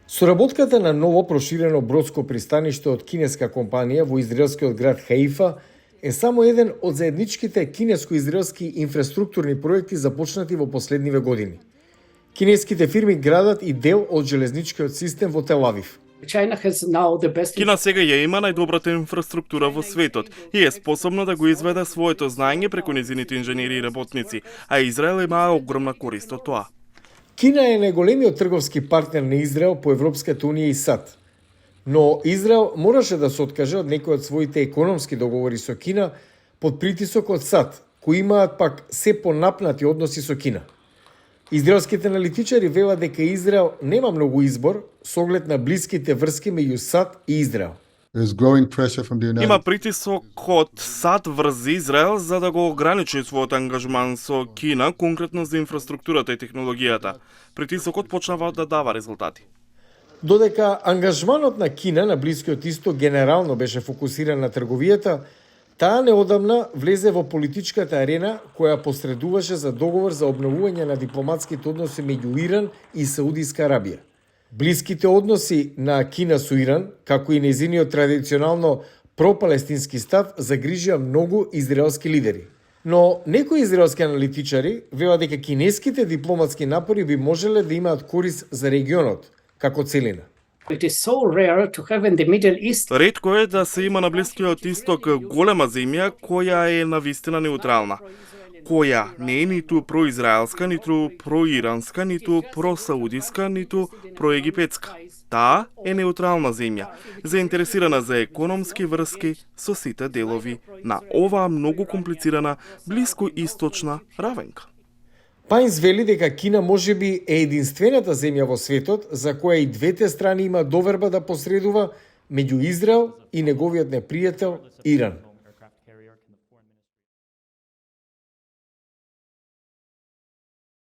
Соработката на ново проширено бродско пристаниште од кинеска компанија во израелскиот град Хаифа е само еден од заедничките кинеско-израелски инфраструктурни проекти започнати во последниве години. Кинеските фирми градат и дел од железничкиот систем во Тел Авив. Кина сега ја има најдобрата инфраструктура во светот и е способна да го изведе своето знаење преку незините инженери и работници, а Израел има огромна корист од тоа. Кина е најголемиот трговски партнер на Израел по Европската унија и САД. Но Израел мораше да се откаже од некои од своите економски договори со Кина под притисок од САД, кои имаат пак се понапнати односи со Кина. Израелските аналитичари велат дека Израел нема многу избор со оглед на блиските врски меѓу САД и Израел. Има притисок од САД врз Израел за да го ограничи својот ангажман со Кина, конкретно за инфраструктурата и технологијата. Притисокот почнава да дава резултати. Додека ангажманот на Кина на Блискиот исток генерално беше фокусиран на трговијата, таа неодамна влезе во политичката арена која посредуваше за договор за обновување на дипломатските односи меѓу Иран и Саудиска Арабија. Блиските односи на Кина со Иран, како и незиниот традиционално пропалестински став, загрижија многу израелски лидери. Но некои израелски аналитичари велат дека кинеските дипломатски напори би можеле да имаат корист за регионот како целина. Ретко е да се има на Блискиот исток голема земја која е навистина неутрална, која не е ниту произраелска, ниту проиранска, ниту просаудиска, ниту проегипетска. Таа е неутрална земја, заинтересирана за економски врски со сите делови на оваа многу комплицирана блискоисточна равенка. Пајнс вели дека Кина можеби е единствената земја во светот за која и двете страни има доверба да посредува меѓу Израел и неговиот непријател Иран.